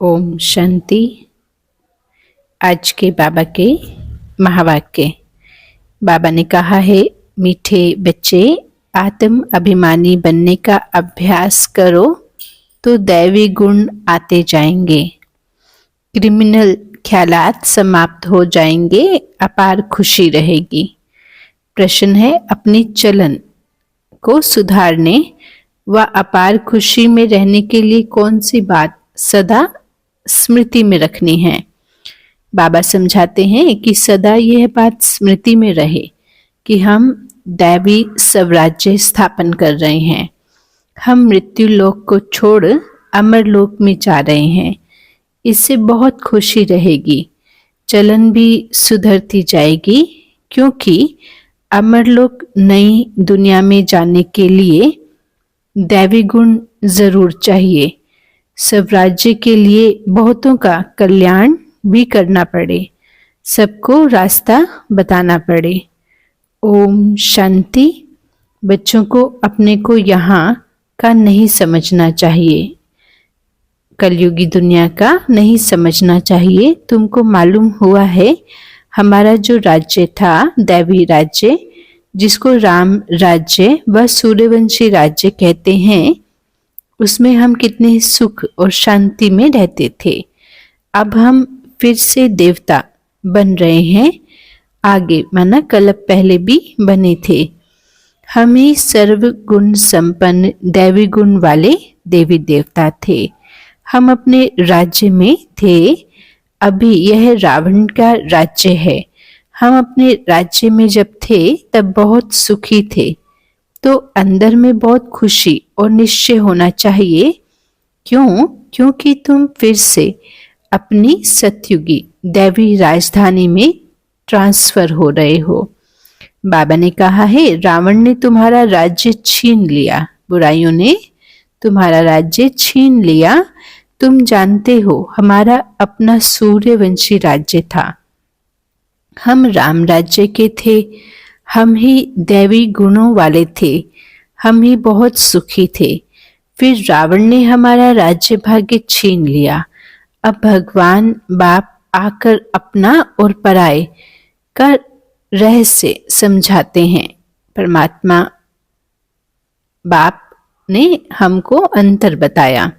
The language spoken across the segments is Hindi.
ओम शांति। आज के बाबा के महावाक्य। बाबा ने कहा है, मीठे बच्चे, आत्म अभिमानी बनने का अभ्यास करो तो दैवी गुण आते जाएंगे, क्रिमिनल ख्यालात समाप्त हो जाएंगे, अपार खुशी रहेगी। प्रश्न है, अपनी चलन को सुधारने व अपार खुशी में रहने के लिए कौन सी बात सदा स्मृति में रखनी है। बाबा समझाते हैं कि सदा यह बात स्मृति में रहे कि हम दैवी स्वराज्य स्थापन कर रहे हैं। हम मृत्यु लोक को छोड़ अमर लोक में जा रहे हैं। इससे बहुत खुशी रहेगी, चलन भी सुधरती जाएगी, क्योंकि अमर लोक नई दुनिया में जाने के लिए दैवी गुण जरूर चाहिए। स्वराज्य के लिए बहुतों का कल्याण भी करना पड़े, सबको रास्ता बताना पड़े। ओम शांति। बच्चों को अपने को यहाँ का नहीं समझना चाहिए, कलयुगी दुनिया का नहीं समझना चाहिए। तुमको मालूम हुआ है, हमारा जो राज्य था, दैवी राज्य, जिसको राम राज्य व सूर्यवंशी राज्य कहते हैं, उसमें हम कितने सुख और शांति में रहते थे। अब हम फिर से देवता बन रहे हैं, आगे माना कल्प पहले भी बने थे। हम ही सर्व गुण संपन्न दैवी गुण वाले देवी देवता थे। हम अपने राज्य में थे। अभी यह रावण का राज्य है। हम अपने राज्य में जब थे तब बहुत सुखी थे, तो अंदर में बहुत खुशी और निश्चय होना चाहिए। क्यों? क्योंकि तुम फिर से अपनी सतयुगी दैवी राजधानी में ट्रांसफर हो रहे हो। बाबा ने कहा है, रावण ने तुम्हारा राज्य छीन लिया, बुराइयों ने तुम्हारा राज्य छीन लिया। तुम जानते हो, हमारा अपना सूर्यवंशी राज्य था। हम राम राज्य के थे। हम ही दैवी गुणों वाले थे। हम ही बहुत सुखी थे। फिर रावण ने हमारा राज्य भाग्य छीन लिया। अब भगवान बाप आकर अपना और पराये का रहस्य समझाते हैं। परमात्मा बाप ने हमको अंतर बताया।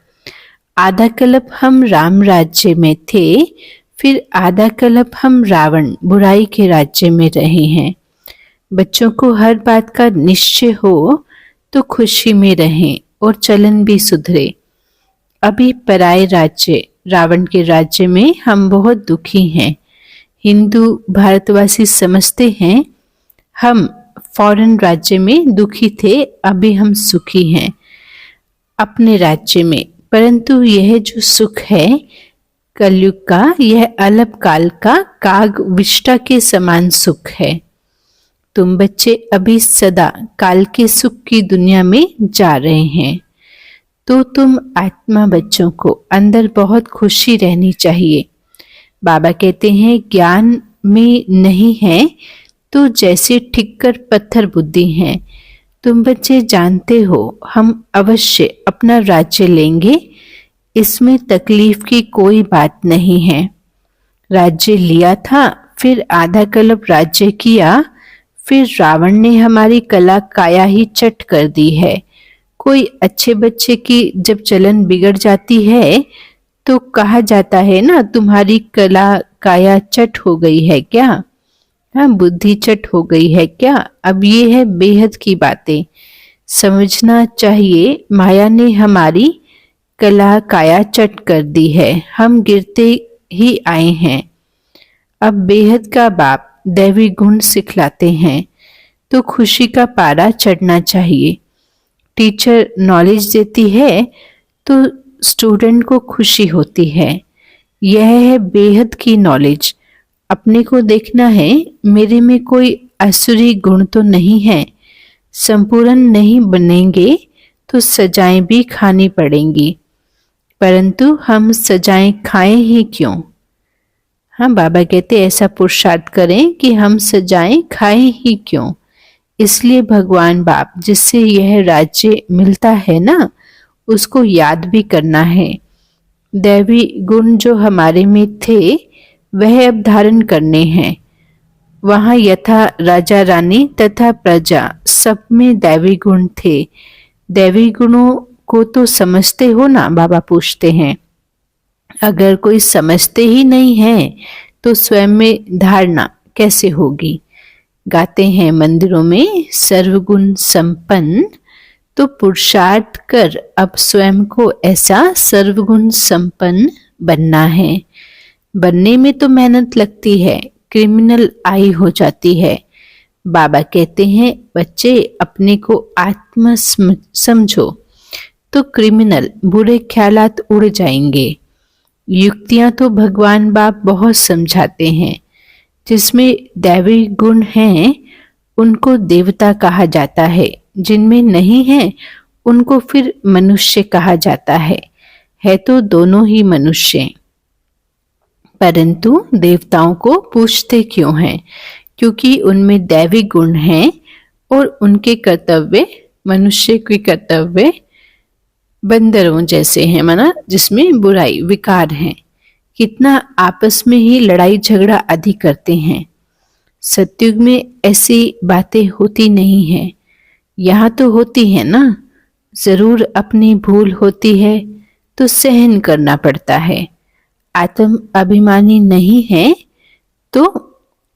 आधा कल्प हम राम राज्य में थे, फिर आधा कल्प हम रावण बुराई के राज्य में रहे हैं। बच्चों को हर बात का निश्चय हो तो खुशी में रहें और चलन भी सुधरे। अभी पराये राज्य रावण के राज्य में हम बहुत दुखी हैं। हिंदू भारतवासी समझते हैं हम फॉरेन राज्य में दुखी थे, अभी हम सुखी हैं अपने राज्य में। परंतु यह जो सुख है कलयुग का, यह अल्प काल का काग विष्टा के समान सुख है। तुम बच्चे अभी सदा काल के सुख की दुनिया में जा रहे हैं, तो तुम आत्मा बच्चों को अंदर बहुत खुशी रहनी चाहिए। बाबा कहते हैं, ज्ञान में नहीं है तो जैसे ठिक्कर पत्थर बुद्धि है। तुम बच्चे जानते हो, हम अवश्य अपना राज्य लेंगे, इसमें तकलीफ की कोई बात नहीं है। राज्य लिया था, फिर आधा कल्प राज्य किया, फिर रावण ने हमारी कला काया ही चट कर दी है। कोई अच्छे बच्चे की जब चलन बिगड़ जाती है तो कहा जाता है ना, तुम्हारी कला काया चट हो गई है क्या? हाँ, बुद्धि चट हो गई है क्या? अब ये है बेहद की बातें। समझना चाहिए, माया ने हमारी कला काया चट कर दी है। हम गिरते ही आए हैं। अब बेहद का बाप दैवी गुण सिखलाते हैं, तो खुशी का पारा चढ़ना चाहिए। टीचर नॉलेज देती है तो स्टूडेंट को खुशी होती है। यह है बेहद की नॉलेज। अपने को देखना है, मेरे में कोई असुरी गुण तो नहीं है। संपूर्ण नहीं बनेंगे तो सजाएं भी खानी पड़ेंगी, परंतु हम सजाएं खाएं ही क्यों? हाँ, बाबा कहते ऐसा पुरुषार्थ करें कि हम सजाएं खाएं ही क्यों। इसलिए भगवान बाप जिससे यह राज्य मिलता है ना, उसको याद भी करना है दैवी गुण जो हमारे में थे वह अब धारण करने हैं। वहाँ यथा राजा रानी तथा प्रजा सब में दैवी गुण थे। दैवी गुणों को तो समझते हो ना, बाबा पूछते हैं। अगर कोई समझते ही नहीं है तो स्वयं में धारणा कैसे होगी। गाते हैं मंदिरों में सर्वगुण संपन्न, तो पुरुषार्थ कर अब स्वयं को ऐसा सर्वगुण संपन्न बनना है। बनने में तो मेहनत लगती है, क्रिमिनल आई हो जाती है। बाबा कहते हैं बच्चे अपने को आत्मा समझो तो क्रिमिनल बुरे ख्यालात उड़ जाएंगे। युक्तियां तो भगवान बाप बहुत समझाते हैं। जिसमें दैवी गुण हैं उनको देवता कहा जाता है, जिनमें नहीं है उनको फिर मनुष्य कहा जाता है तो दोनों ही मनुष्य। परंतु देवताओं को पूछते क्यों हैं? क्योंकि उनमें दैवी गुण हैं और उनके कर्तव्य मनुष्य के कर्तव्य बंदरों जैसे हैं, माना जिसमें बुराई विकार है। कितना आपस में ही लड़ाई झगड़ा आदि करते हैं। सतयुग में ऐसी बातें होती नहीं है। यहाँ तो होती है ना, जरूर अपनी भूल होती है तो सहन करना पड़ता है। आत्म अभिमानी नहीं है तो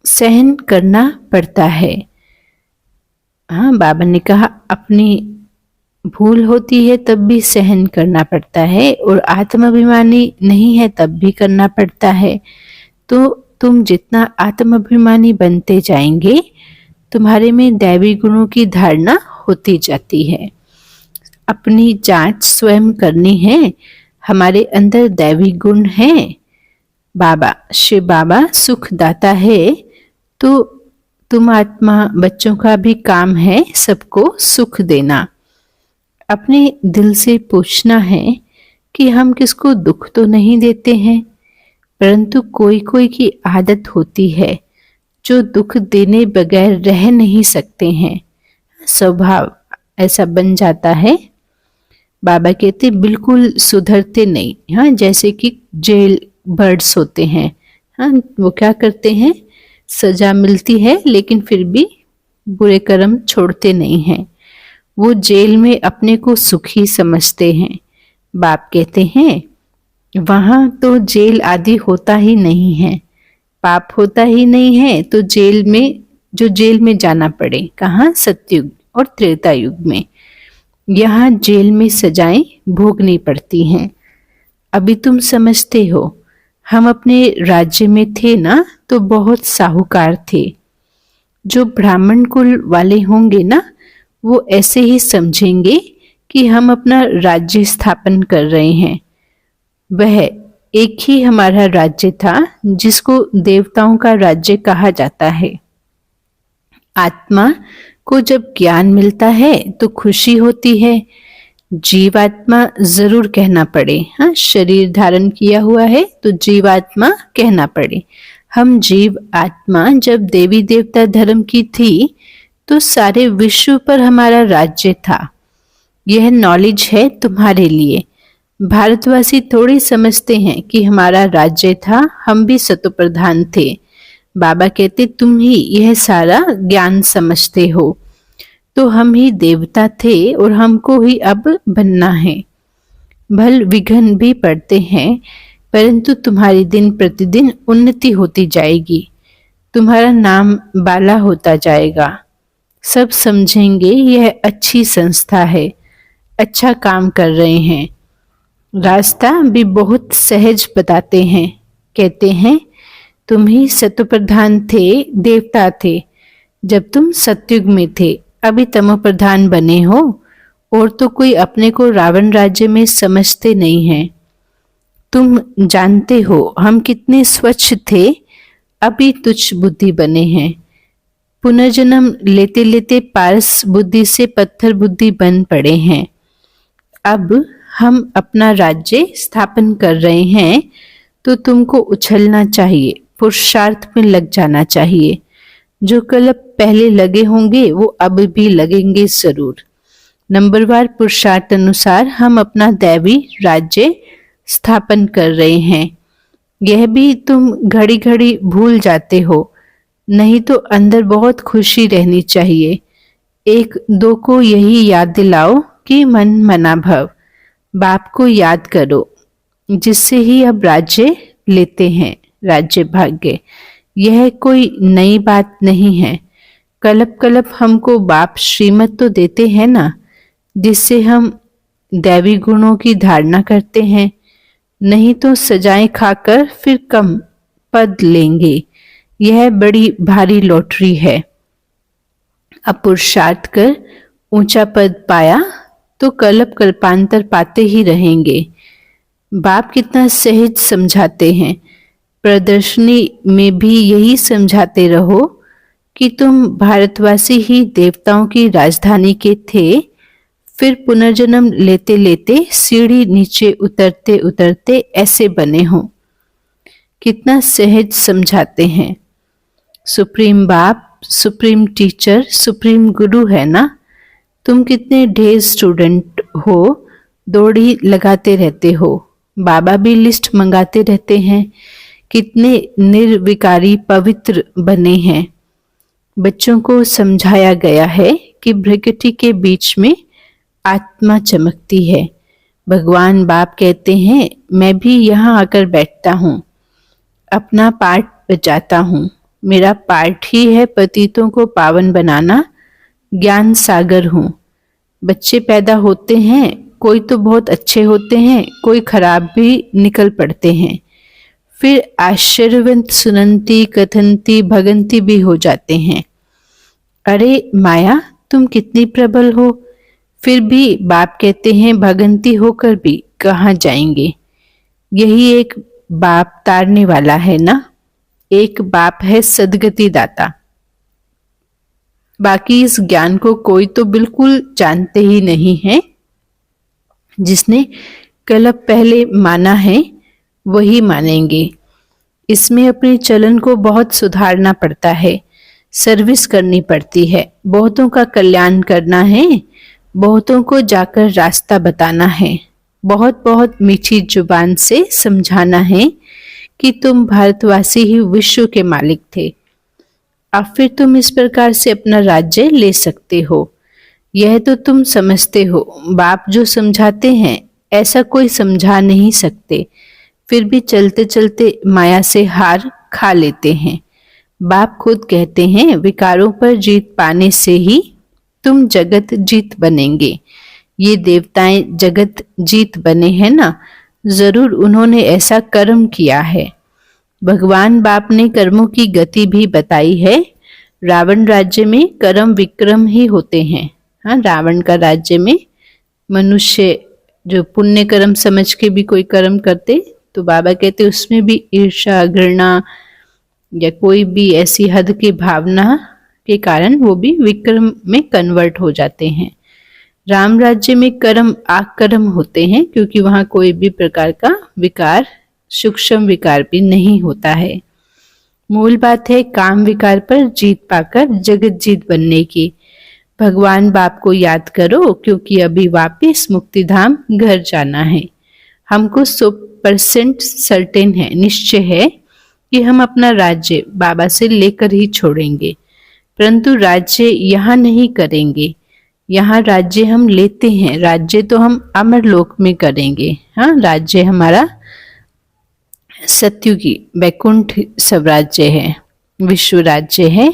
सहन करना पड़ता है। हाँ, बाबा ने कहा अपनी भूल होती है तब भी सहन करना पड़ता है, और आत्माभिमानी नहीं है तब भी करना पड़ता है। तो तुम जितना आत्माभिमानी बनते जाएंगे तुम्हारे में दैवी गुणों की धारणा होती जाती है। अपनी जांच स्वयं करनी है, हमारे अंदर दैवी गुण हैं। बाबा शिव बाबा सुख दाता है तो तुम आत्मा बच्चों का भी काम है सबको सुख देना। अपने दिल से पूछना है कि हम किसको दुख तो नहीं देते हैं, परंतु कोई कोई की आदत होती है जो दुख देने बगैर रह नहीं सकते हैं। स्वभाव ऐसा बन जाता है। बाबा कहते बिल्कुल सुधरते नहीं। हाँ, जैसे कि जेल बर्ड्स होते हैं। हाँ, वो क्या करते हैं, सजा मिलती है लेकिन फिर भी बुरे कर्म छोड़ते नहीं हैं। वो जेल में अपने को सुखी समझते हैं। बाप कहते हैं वहां तो जेल आदि होता ही नहीं है, पाप होता ही नहीं है तो जेल में जाना पड़े कहाँ, सतयुग और त्रेता युग में। यहाँ जेल में सजाएं भोगनी पड़ती हैं। अभी तुम समझते हो, हम अपने राज्य में थे ना तो बहुत साहूकार थे। जो ब्राह्मण कुल वाले होंगे ना वो ऐसे ही समझेंगे कि हम अपना राज्य स्थापन कर रहे हैं। वह एक ही हमारा राज्य था जिसको देवताओं का राज्य कहा जाता है। आत्मा को जब ज्ञान मिलता है तो खुशी होती है। जीवात्मा जरूर कहना पड़े। हाँ, शरीर धारण किया हुआ है तो जीवात्मा कहना पड़े। हम जीव आत्मा जब देवी देवता धर्म की थी तो सारे विश्व पर हमारा राज्य था। यह नॉलेज है तुम्हारे लिए। भारतवासी थोड़ी समझते हैं कि हमारा राज्य था, हम भी सतोप्रधान थे। बाबा कहते तुम ही यह सारा ज्ञान समझते हो, तो हम ही देवता थे और हमको ही अब बनना है। भल विघ्न भी पड़ते हैं, परंतु तुम्हारी दिन प्रतिदिन उन्नति होती जाएगी। तुम्हारा नाम बाला होता जाएगा। सब समझेंगे यह अच्छी संस्था है, अच्छा काम कर रहे हैं। रास्ता भी बहुत सहज बताते हैं। कहते हैं तुम ही सतोप्रधान थे, देवता थे जब तुम सतयुग में थे, अभी तमोप्रधान बने हो। और तो कोई अपने को रावण राज्य में समझते नहीं हैं। तुम जानते हो हम कितने स्वच्छ थे, अभी तुच्छ बुद्धि बने हैं। पुनर्जन्म लेते लेते पारस बुद्धि से पत्थर बुद्धि बन पड़े हैं। अब हम अपना राज्य स्थापन कर रहे हैं तो तुमको उछलना चाहिए, पुरुषार्थ में लग जाना चाहिए। जो कल्प पहले लगे होंगे वो अब भी लगेंगे जरूर। नंबरवार पुरुषार्थ अनुसार हम अपना दैवी राज्य स्थापन कर रहे हैं। यह भी तुम घड़ी घड़ी भूल जाते हो, नहीं तो अंदर बहुत खुशी रहनी चाहिए। एक दो को यही याद दिलाओ कि मन मना भव। बाप को याद करो, जिससे ही अब राज्य लेते हैं, राज्य भाग्य। यह कोई नई बात नहीं है। कलप कलप हमको बाप श्रीमत तो देते हैं ना, जिससे हम दैवी गुणों की धारणा करते हैं। नहीं तो सजाएं खाकर फिर कम पद लेंगे। यह बड़ी भारी लॉटरी है। अब पुरुषार्थ कर ऊंचा पद पाया तो कल्प कल्पांतर पाते ही रहेंगे। बाप कितना सहज समझाते हैं। प्रदर्शनी में भी यही समझाते रहो कि तुम भारतवासी ही देवताओं की राजधानी के थे, फिर पुनर्जन्म लेते लेते सीढ़ी नीचे उतरते उतरते ऐसे बने हो। कितना सहज समझाते हैं। सुप्रीम बाप, सुप्रीम टीचर, सुप्रीम गुरु है ना। तुम कितने ढेर स्टूडेंट हो, दौड़ी लगाते रहते हो। बाबा भी लिस्ट मंगाते रहते हैं। कितने निर्विकारी पवित्र बने हैं। बच्चों को समझाया गया है कि भ्रगटी के बीच में आत्मा चमकती है। भगवान बाप कहते हैं, मैं भी यहाँ आकर बैठता हूँ, अपना पार्ट बजाता हूँ। मेरा पार्ट ही है पतितों को पावन बनाना। ज्ञान सागर हूँ। बच्चे पैदा होते हैं, कोई तो बहुत अच्छे होते हैं, कोई खराब भी निकल पड़ते हैं। फिर आश्चर्यवंत सुनंती कथनती भगंती भी हो जाते हैं। अरे माया, तुम कितनी प्रबल हो। फिर भी बाप कहते हैं, भगंती होकर भी कहाँ जाएंगे। यही एक बाप तारने वाला है ना। एक बाप है सदगति दाता। बाकी इस ज्ञान को कोई तो बिल्कुल जानते ही नहीं है। जिसने कल्प पहले माना है वही मानेंगे। इसमें अपने चलन को बहुत सुधारना पड़ता है, सर्विस करनी पड़ती है, बहुतों का कल्याण करना है, बहुतों को जाकर रास्ता बताना है, बहुत बहुत मीठी जुबान से समझाना है कि तुम भारतवासी ही विश्व के मालिक थे। अब फिर तुम इस प्रकार से अपना राज्य ले सकते हो। यह तो तुम समझते हो। बाप जो समझाते हैं ऐसा कोई समझा नहीं सकते। फिर भी चलते चलते माया से हार खा लेते हैं। बाप खुद कहते हैं, विकारों पर जीत पाने से ही तुम जगत जीत बनेंगे। ये देवताएं जगत जीत बने हैं ना, जरूर उन्होंने ऐसा कर्म किया है। भगवान बाप ने कर्मों की गति भी बताई है। रावण राज्य में कर्म विक्रम ही होते हैं। हाँ, रावण का राज्य में मनुष्य जो पुण्य कर्म समझ के भी कोई कर्म करते तो बाबा कहते उसमें भी ईर्ष्या घृणा या कोई भी ऐसी हद की भावना के कारण वो भी विक्रम में कन्वर्ट हो जाते हैं। राम राज्य में कर्म आकर्म होते हैं, क्योंकि वहां कोई भी प्रकार का विकार, सूक्ष्म विकार भी नहीं होता है। मूल बात है काम विकार पर जीत पाकर जगत जीत बनने की। भगवान बाप को याद करो, क्योंकि अभी वापिस मुक्तिधाम घर जाना है। हमको 100% सर्टेन है, निश्चय है कि हम अपना राज्य बाबा से लेकर ही छोड़ेंगे। परंतु राज्य यहाँ नहीं करेंगे। यहाँ राज्य हम लेते हैं। राज्य तो हम अमर लोक में करेंगे। हाँ, राज्य हमारा सत्युगी वैकुंठ स्वराज्य है, विश्व राज्य है।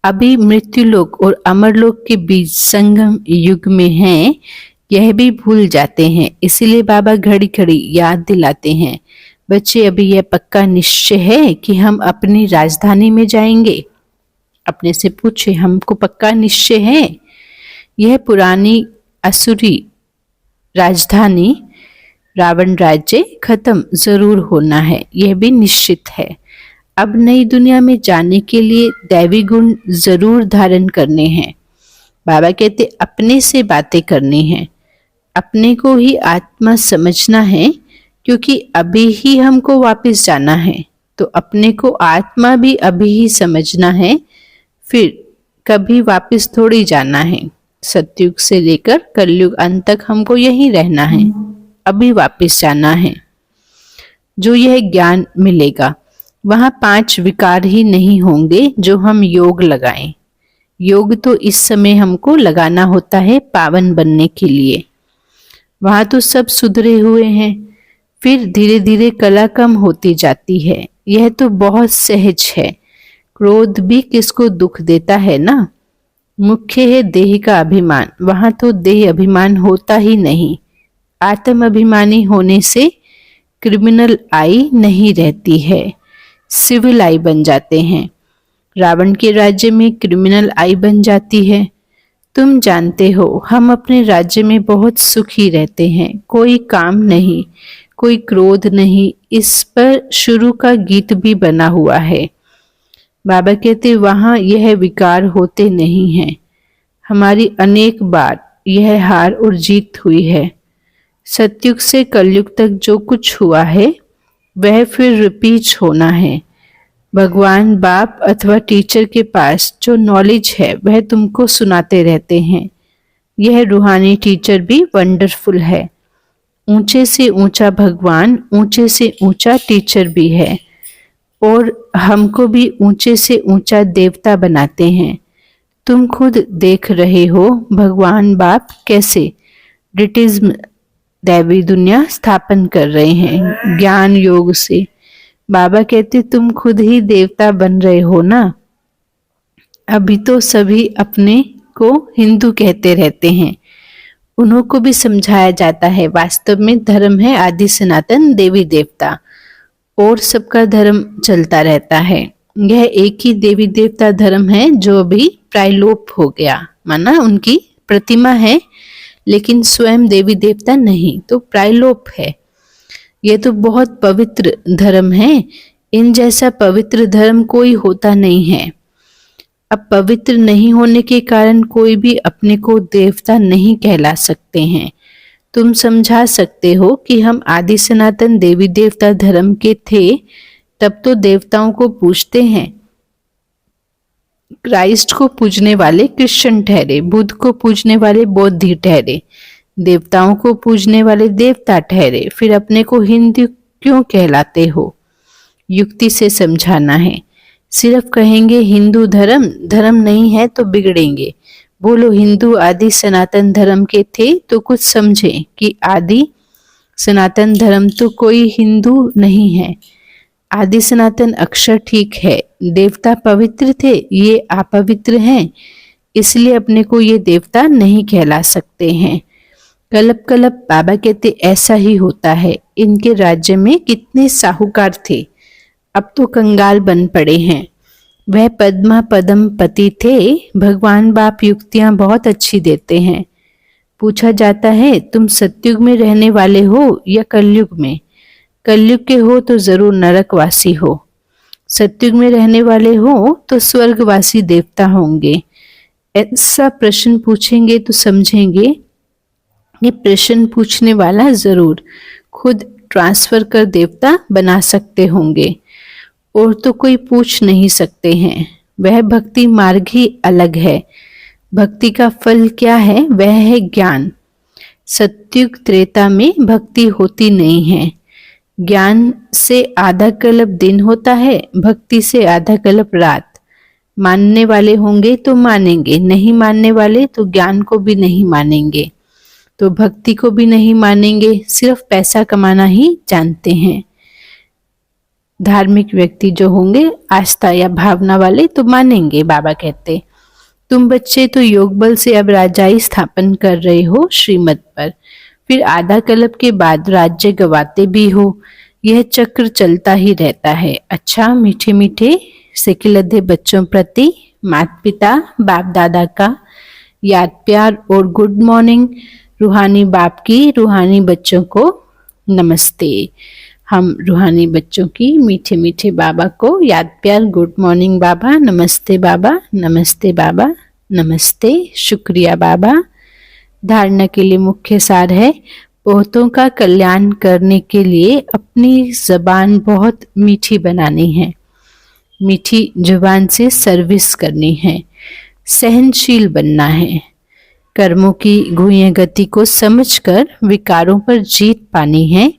अभी मृत्यु लोक और अमर लोक के बीच संगम युग में हैं। यह भी भूल जाते हैं, इसीलिए बाबा घड़ी घड़ी याद दिलाते हैं। बच्चे, अभी यह पक्का निश्चय है कि हम अपनी राजधानी में जाएंगे। अपने से पूछे, हमको पक्का निश्चय है? यह पुरानी असुरी राजधानी रावण राज्य खत्म जरूर होना है, यह भी निश्चित है। अब नई दुनिया में जाने के लिए दैवी गुण जरूर धारण करने हैं। बाबा कहते अपने से बातें करनी हैं, अपने को ही आत्मा समझना है, क्योंकि अभी ही हमको वापस जाना है। तो अपने को आत्मा भी अभी ही समझना है, फिर कभी वापस थोड़ी जाना है। सतयुग से लेकर कलयुग अंत तक हमको यहीं रहना है, अभी वापस जाना है। जो यह ज्ञान मिलेगा वहां 5 विकार ही नहीं होंगे जो हम योग लगाएं। योग तो इस समय हमको लगाना होता है पावन बनने के लिए। वहां तो सब सुधरे हुए हैं, फिर धीरे धीरे कला कम होती जाती है। यह तो बहुत सहज है। क्रोध भी किसको दुख देता है ना। मुख्य है देह का अभिमान, वहां तो देह अभिमान होता ही नहीं। आत्म अभिमानी होने से क्रिमिनल आई नहीं रहती है, सिविल आई बन जाते हैं। रावण के राज्य में क्रिमिनल आई बन जाती है। तुम जानते हो हम अपने राज्य में बहुत सुखी रहते हैं, कोई काम नहीं, कोई क्रोध नहीं। इस पर शुरू का गीत भी बना हुआ है। बाबा कहते वहां यह विकार होते नहीं हैं। हमारी अनेक बार यह हार और जीत हुई है। सतयुग से कलयुग तक जो कुछ हुआ है वह फिर रिपीट होना है। भगवान बाप अथवा टीचर के पास जो नॉलेज है वह तुमको सुनाते रहते हैं। यह रूहानी टीचर भी वंडरफुल है। ऊंचे से ऊंचा भगवान, ऊंचे से ऊंचा टीचर भी है और हमको भी ऊंचे से ऊंचा देवता बनाते हैं। तुम खुद देख रहे हो भगवान बाप कैसे डिटिज्म दैवी दुनिया स्थापन कर रहे हैं ज्ञान योग से। बाबा कहते तुम खुद ही देवता बन रहे हो ना। अभी तो सभी अपने को हिंदू कहते रहते हैं, उन्हों को भी समझाया जाता है वास्तव में धर्म है आदि सनातन देवी देवता और सबका धर्म चलता रहता है। यह एक ही देवी देवता धर्म है जो अभी प्रायलोप हो गया, माना उनकी प्रतिमा है लेकिन स्वयं देवी देवता नहीं, तो प्रायलोप है। ये तो बहुत पवित्र धर्म है। इन जैसा पवित्र धर्म कोई होता नहीं है। अब पवित्र नहीं होने के कारण कोई भी अपने को देवता नहीं कहला सकते हैं। तुम समझा सकते हो कि हम आदि सनातन देवी देवता धर्म के थे, तब तो देवताओं को पूजते हैं। क्राइस्ट को पूजने वाले क्रिश्चियन ठहरे, बुद्ध को पूजने वाले बौद्ध ठहरे, देवताओं को पूजने वाले देवता ठहरे, फिर अपने को हिंदू क्यों कहलाते हो? युक्ति से समझाना है। सिर्फ कहेंगे हिंदू धर्म धर्म नहीं है तो बिगड़ेंगे। बोलो हिंदू आदि सनातन धर्म के थे तो कुछ समझे कि आदि सनातन धर्म तो कोई हिंदू नहीं है। आदि सनातन अक्षर ठीक है, देवता पवित्र थे, ये अपवित्र हैं, इसलिए अपने को ये देवता नहीं कहला सकते हैं। कलप कलप बाबा कहते ऐसा ही होता है। इनके राज्य में कितने साहूकार थे, अब तो कंगाल बन पड़े हैं। वह पद्मा पदम पति थे। भगवान बाप युक्तियां बहुत अच्छी देते हैं। पूछा जाता है तुम सतयुग में रहने वाले हो या कलयुग में? कलयुग के हो तो जरूर नरकवासी हो, सतयुग में रहने वाले हो तो स्वर्गवासी देवता होंगे। ऐसा प्रश्न पूछेंगे तो समझेंगे ये प्रश्न पूछने वाला जरूर खुद ट्रांसफर कर देवता बना सकते होंगे और तो कोई पूछ नहीं सकते हैं। वह भक्ति मार्ग ही अलग है। भक्ति का फल क्या है? वह है ज्ञान। सतयुग त्रेता में भक्ति होती नहीं है। ज्ञान से आधा कल्प दिन होता है, भक्ति से आधा कल्प रात। मानने वाले होंगे तो मानेंगे, नहीं मानने वाले तो ज्ञान को भी नहीं मानेंगे, तो भक्ति को भी नहीं मानेंगे, सिर्फ पैसा कमाना ही जानते हैं। धार्मिक व्यक्ति जो होंगे आस्था या भावना वाले तो मानेंगे। बाबा कहते तुम बच्चे तो योग बल से अब राजाई स्थापन कर रहे हो श्रीमत पर, फिर आधा कल्प के बाद राज्य गवाते भी हो। यह चक्र चलता ही रहता है। अच्छा मीठे मीठे सेकिलधे बच्चों प्रति माता पिता बाप दादा का याद प्यार और गुड मॉर्निंग। रूहानी बाप की रूहानी बच्चों को नमस्ते। हम रूहानी बच्चों की मीठे मीठे बाबा को याद प्यार गुड मॉर्निंग बाबा, नमस्ते बाबा, नमस्ते बाबा, नमस्ते, शुक्रिया बाबा। धारणा के लिए मुख्य सार है बहुतों का कल्याण करने के लिए अपनी जबान बहुत मीठी बनानी है। मीठी जुबान से सर्विस करनी है, सहनशील बनना है, कर्मों की गुह्य गति को समझकर विकारों पर जीत पानी है,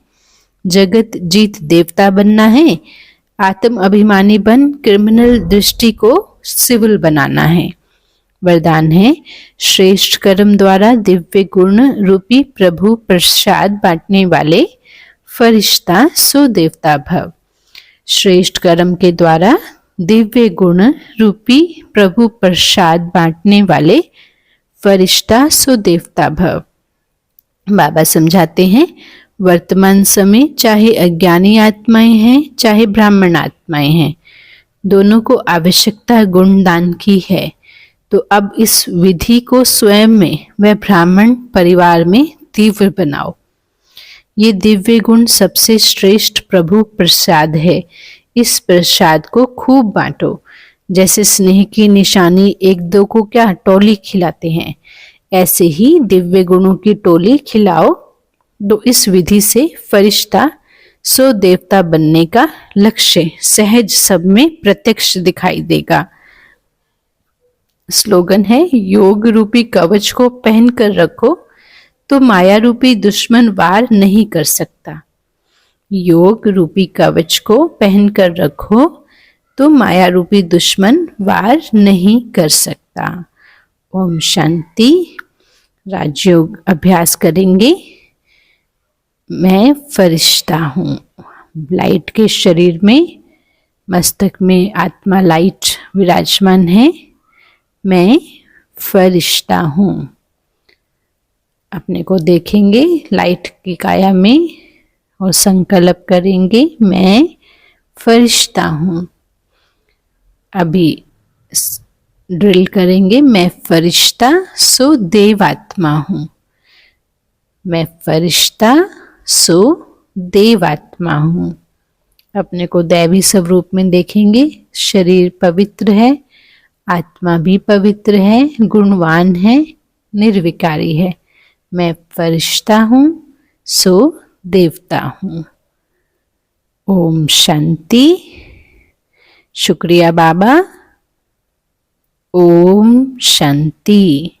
जगत जीत देवता बनना है, आत्म अभिमानी बन क्रिमिनल दृष्टि को सिविल बनाना है। वरदान है, श्रेष्ठ कर्म द्वारा दिव्य गुण रूपी प्रभु प्रसाद बांटने वाले फरिश्ता सो देवता भव। श्रेष्ठ कर्म के द्वारा दिव्य गुण रूपी प्रभु प्रसाद बांटने वाले फरिश्ता सो देवता भव। बाबा समझाते हैं, वर्तमान समय चाहे अज्ञानी आत्माएं हैं चाहे ब्राह्मण आत्माएं हैं, दोनों को आवश्यकता गुणदान की है। तो अब इस विधि को स्वयं में व ब्राह्मण परिवार में तीव्र बनाओ। ये दिव्य गुण सबसे श्रेष्ठ प्रभु प्रसाद है। इस प्रसाद को खूब बांटो। जैसे स्नेह की निशानी एक दो को क्या टोली खिलाते हैं, ऐसे ही दिव्य गुणों की टोली खिलाओ। तो इस विधि से फरिश्ता सो देवता बनने का लक्ष्य सहज सब में प्रत्यक्ष दिखाई देगा। स्लोगन है, योग रूपी कवच को पहन कर रखो तो माया रूपी दुश्मन वार नहीं कर सकता। योग रूपी कवच को पहन कर रखो तो माया रूपी दुश्मन वार नहीं कर सकता। ओम शांति। राजयोग अभ्यास करेंगे। मैं फरिश्ता हूँ। लाइट के शरीर में, मस्तक में आत्मा लाइट विराजमान है। मैं फरिश्ता हूँ। अपने को देखेंगे लाइट की काया में और संकल्प करेंगे, मैं फरिश्ता हूँ। अभी ड्रिल करेंगे, मैं फरिश्ता सो देवात्मा हूँ। मैं फरिश्ता सो देवात्मा हूँ। अपने को दैवी स्वरूप में देखेंगे। शरीर पवित्र है, आत्मा भी पवित्र है, गुणवान है, निर्विकारी है। मैं फरिश्ता हूँ सो देवता हूँ। ओम शांति। शुक्रिया बाबा। ओम शांति।